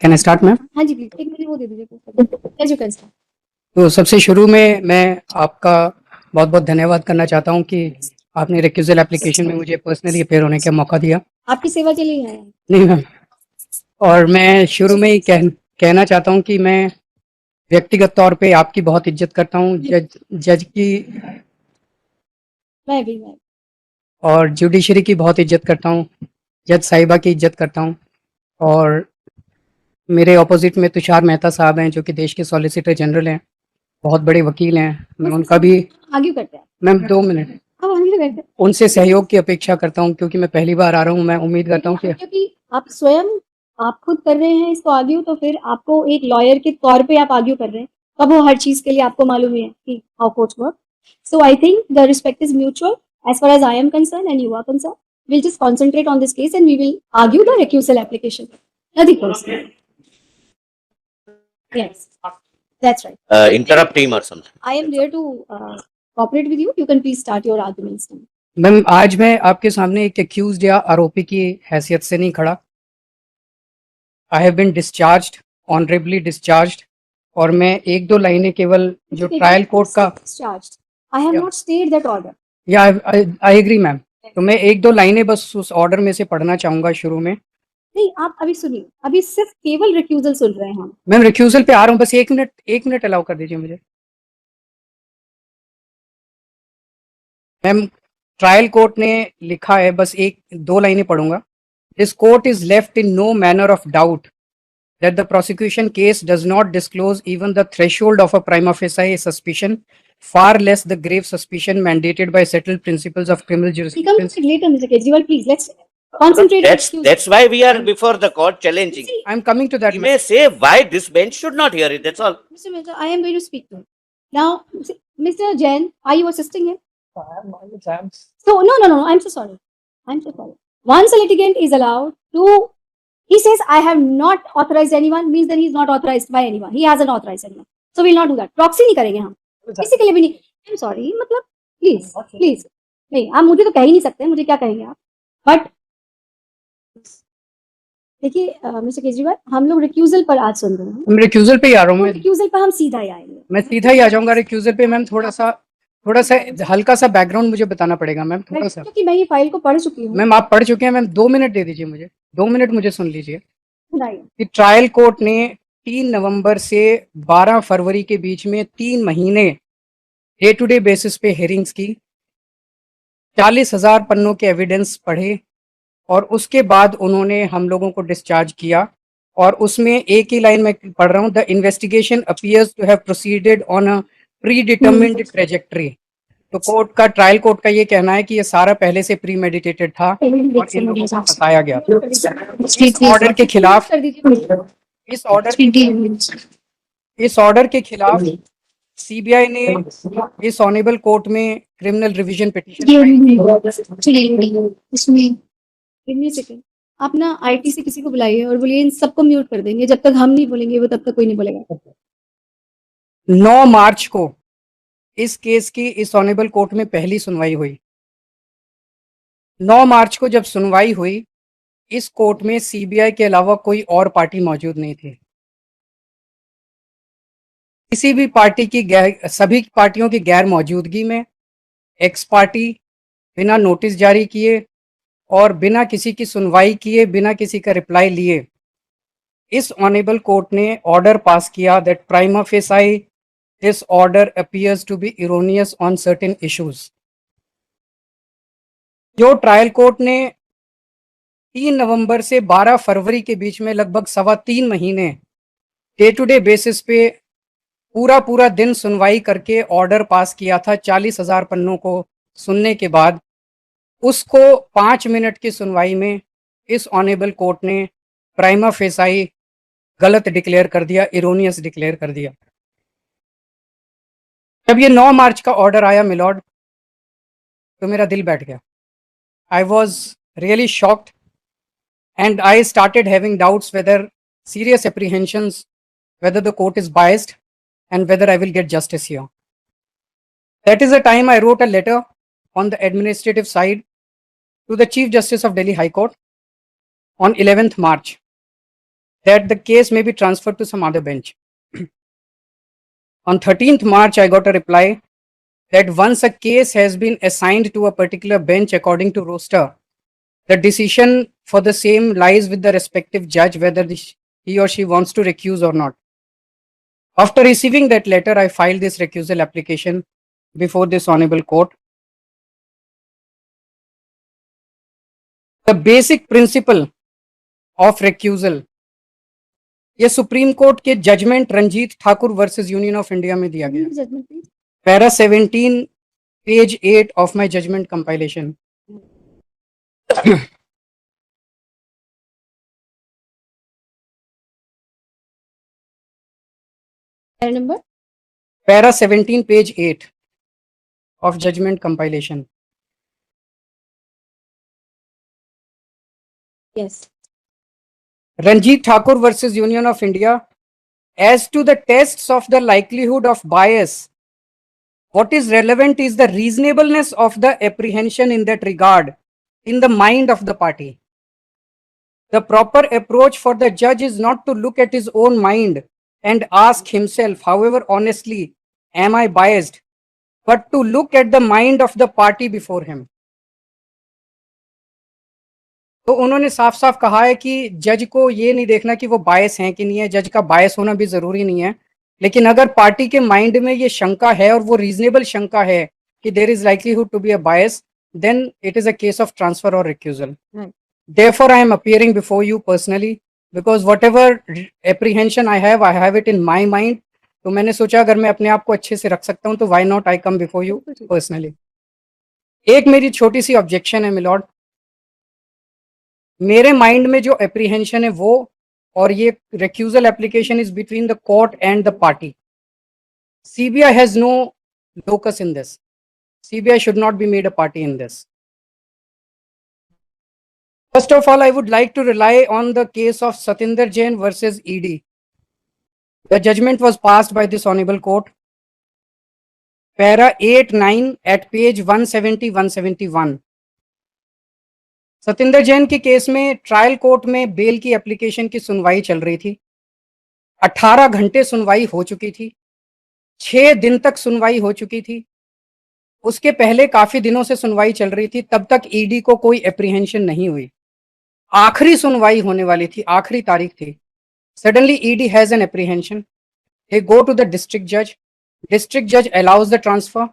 Can I start ma'am? हाँ जी, please 1 minute वो दे दीजिए। As you can start. तो सबसे शुरू में मैं आपका बहुत बहुत धन्यवाद करना चाहता हूँ कि आपने रिक्यूजल एप्लीकेशन में मुझे पर्सनली अपेयर होने का मौका दिया। आपकी सेवा के लिए आए हैं। नहीं मैम, और मैं शुरू में ही कहना चाहता हूँ कि मैं व्यक्तिगत तौर पे आपकी बहुत इज्जत करता हूँ, जज की मैं भी और जुडिशरी की बहुत इज्जत करता हूँ, जज साहिबा की इज्जत करता हूँ। और मेरे ऑपोजिट में तुषार मेहता साहब हैं जो कि देश के सॉलिसिटर जनरल हैं, बहुत बड़े वकील हैं। मैं उनका भी आगे करते हैं। मैम 2 मिनट अब आगे करते हैं उनसे सहयोग की अपेक्षा करता हूँ क्योंकि मैं पहली बार आ रहा हूँ। मैं उम्मीद करता हूँ कि क्योंकि आप स्वयं आप खुद कर रहे हैं इसको आर्ग्यू, तो फिर आपको एक लॉयर के तौर पे आप आर्ग्यू कर रहे हैं, तब वो हर चीज के लिए आपको मालूम है कि how courts work. So I think the respect is mutual as far as I am concern and you are concern. We'll just concentrate on this case and we will argue the recusal application. Nothing personal. Yes, that's right. Interrupt him or something. I am there to cooperate with you. You can please start your arguments now. Ma'am आज मैं आपके सामने एक accused या आरोपी की हैसियत से नहीं खड़ा। I have been discharged, honourably discharged, और मैं एक दो लाइनें केवल जो ट्रायल कोर्ट का Discharged. I have Yeah. not stayed that order. या आई एग्री मैम, तो मैं एक दो लाइनें बस उस ऑर्डर में से पढ़ना चाहूंगा शुरू में। नहीं, आप अभी सुनिए, अभी सिर्फ केवल रिक्यूजल सुन रहे हैं हम। मैम रिक्यूजल पे आ रहा हूँ, बस 1 मिनट अलाउ कर दीजिए मुझे। मैम ट्रायल कोर्ट ने लिखा है, बस एक दो लाइनें पढ़ूंगा। This court is left in no manner of doubt that the prosecution case does not disclose even the threshold of a prima facie suspicion, far less the grave suspicion mandated by settled principles of criminal We come jurisprudence. to it later, Mr. Kejriwal. Please, let's concentrate. That's why we are before the court challenging. See, I'm coming to that. He may say why this bench should not hear it. That's all. Mr. Mehta, I am going to speak to him. Now, Mr. Jain, are you assisting him? So, no. I'm so sorry. Once a litigant is allowed to, he says, I have not authorized anyone, means that he is not authorized by anyone. He hasn't authorized anyone. So, we'll not do that. Proxy नहीं करेंगे हम. किसी के लिए भी नहीं. I'm sorry. मतलब, please. नहीं, आप मुझे तो कह ही नहीं सकते. मुझे क्या कहेंगे आप? But देखिए मिस्टर केजरीवाल, हम लोग रिक्यूजल पर आज सुन रहे हैं। मैं रिक्यूजल पे ही आ रहा हूँ। रिक्यूजल पर हम सीधा ही आएंगे। मैं सीधा ही आ जाऊंगा रिक्यूजल पे। मैम थोड़ा सा हल्का सा बैकग्राउंड मुझे बताना पड़ेगा मैम, थोड़ा सा। क्योंकि मैं ये फाइल को पढ़ चुकी हूँ। मैम आप पढ़ चुके हैं। मैम 2 मिनट दे दीजिए मुझे, 2 मिनट मुझे सुन लीजिए। सुनाइए। ट्रायल कोर्ट ने 3 नवंबर से 12 फरवरी के बीच में 3 महीने डे टू डे बेसिस पे हेयरिंग्स की, 40,000 पन्नों के एविडेंस पढ़े, और उसके बाद उन्होंने हम लोगों को डिस्चार्ज किया। और उसमें एक ही लाइन में पढ़ रहा हूँ, the investigation appears to have proceeded on a pre determined trajectory. तो ट्रायल कोर्ट का ये कहना है कि ये सारा पहले से प्री मेडिटेटेड था और इन लोगों को फंसाया गया। इस ऑर्डर के खिलाफ सीबीआई ने इस ऑनरेबल कोर्ट में क्रिमिनल रिवीजन पिटीशन। आप ना आईटी से किसी को बुलाइए और बोलिए इन सबको म्यूट कर देंगे, जब तक हम नहीं बोलेंगे वो तब तक कोई नहीं बोलेगा। 9 मार्च को इस केस की इस ऑनरेबल कोर्ट में पहली सुनवाई हुई। 9 मार्च को जब सुनवाई हुई, इस कोर्ट में सीबीआई के अलावा कोई और पार्टी मौजूद नहीं थी। किसी भी पार्टी की सभी पार्टियों की गैर मौजूदगी में एक्स पार्टी बिना नोटिस जारी किए और बिना किसी की सुनवाई किए, बिना किसी का रिप्लाई लिए, इस ऑनरेबल कोर्ट ने ऑर्डर पास किया that prima facie this order appears to be erroneous on certain issues. जो ट्रायल कोर्ट ने 3 नवंबर से 12 फरवरी के बीच में लगभग 3.25 महीने डे टू डे बेसिस पे पूरा दिन सुनवाई करके ऑर्डर पास किया था 40,000 पन्नों को सुनने के बाद, उसको 5 मिनट की सुनवाई में इस ऑनरेबल कोर्ट ने प्राइमा फेसाई गलत डिक्लेयर कर दिया, इरोनियस डिक्लेयर कर दिया। जब ये 9 मार्च का ऑर्डर आया मिलॉर्ड, तो मेरा दिल बैठ गया। I was really shocked and I started having doubts whether serious apprehensions whether the court is biased and whether I will get justice here. That is the time I wrote a letter on the administrative side to the Chief Justice of Delhi High Court on 11th March. that the case may be transferred to some other bench. On 13th March, I got a reply that once a case has been assigned to a particular bench according to roster, the decision for the same lies with the respective judge whether he or she wants to recuse or not. After receiving that letter, I filed this recusal application before this honorable court. The basic principle of recusal, ये supreme court के judgment Ranjit Thakur versus union of India में दिया गया. Judgment, please. Para 17, page 8 of my judgment compilation. Para number? Para 17, page 8 of judgment compilation. Yes. Ranjit Thakur versus Union of India. As to the tests of the likelihood of bias, what is relevant is the reasonableness of the apprehension in that regard in the mind of the party. The proper approach for the judge is not to look at his own mind and ask himself, however honestly, am I biased, but to look at the mind of the party before him. तो उन्होंने साफ साफ कहा है कि जज को ये नहीं देखना कि वो बायस हैं कि नहीं है. जज का बायस होना भी जरूरी नहीं है, लेकिन अगर पार्टी के माइंड में ये शंका है और वो रीजनेबल शंका है कि there is likelihood to be a bias, then it is a case of transfer or recusal. Right. Therefore, I am appearing before you personally because whatever apprehension I have it in my mind. तो मैंने सोचा अगर मैं अपने आप को अच्छे से रख सकता हूं तो why not I come before you personally. एक मेरी छोटी सी ऑब्जेक्शन है मिलॉर्ड. मेरे माइंड में जो एप्रीहेंशन है वो और ये recusal application is between the court and the party. CBI has no locus in this. CBI should not be made a party in this. First of all, I would like to rely on the case of Satinder Jain versus ED. The judgment was passed by this honorable court. Para 8-9 at page 170-171. Satinder Jain के case में trial court में bell की application की सुनवाई चल रही थी. 18 घंटे सुनवाई हो चुकी थी. 6 दिन तक सुनवाई हो चुकी थी. उसके पहले काफी दिनों से सुनवाई चल रही थी. तब तक ईडी को कोई एप्रीहेंशन नहीं हुई. आखिरी सुनवाई होने वाली थी, आखिरी तारीख थी. Suddenly ED has an apprehension. They go to the district जज. District judge allows the transfer.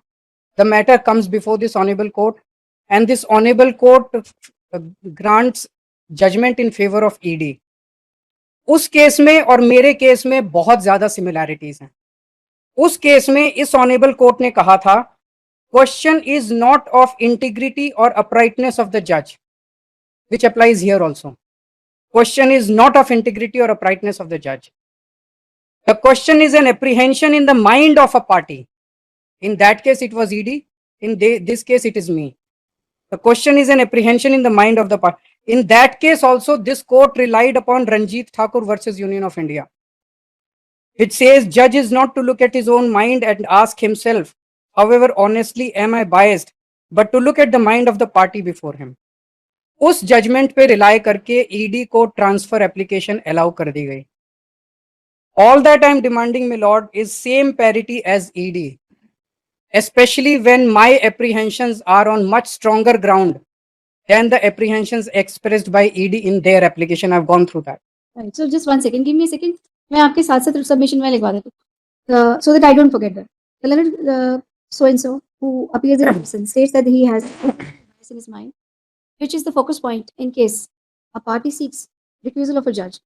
The matter comes before this honorable court, and this honorable court grants judgment in favor of ED. उस case में और मेरे case में बहुत ज्यादा similarities हैं. उस केस में इस ऑनेबल कोर्ट ने कहा था, question is not of integrity और अपराइटनेस ऑफ द जज, which applies here also. Question is not of integrity or uprightness of the judge. The question is an apprehension in the mind of a party. In that case, it was ED. In this case, it is me. The question is an apprehension in the mind of the party. In that case also, this court relied upon Ranjit Thakur versus Union of India. It says judge is not to look at his own mind and ask himself, however honestly am I biased, but to look at the mind of the party before him. उस judgement पे rely करके ED को transfer application allow कर दी गई. All that I am demanding, my lord, is same parity as ED, especially when my apprehensions are on much stronger ground than the apprehensions expressed by ED in their application. I've gone through that. Right. So just one second. Give me a second. मैं आपके साथ साथ submission में लिखवा देता हूँ, so that I don't forget that. The learned so and so who appears in absence states that he has bias in his mind, which is the focus point in case a party seeks recusal of a judge.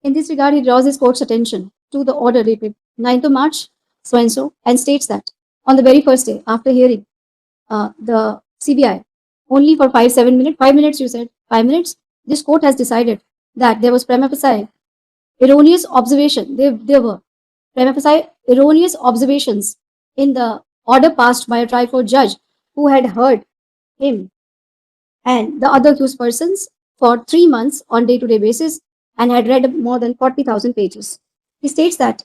In this regard, he draws his court's attention to the order dated 9th of March, so and states that on the very first day after hearing the CBI, only for 5 minutes, you said 5 minutes, this court has decided that there was prima facie erroneous observation. There were prima facie erroneous observations in the order passed by a trial court judge who had heard him and the other accused persons for 3 months on day-to-day basis and had read more than 40,000 pages. He states that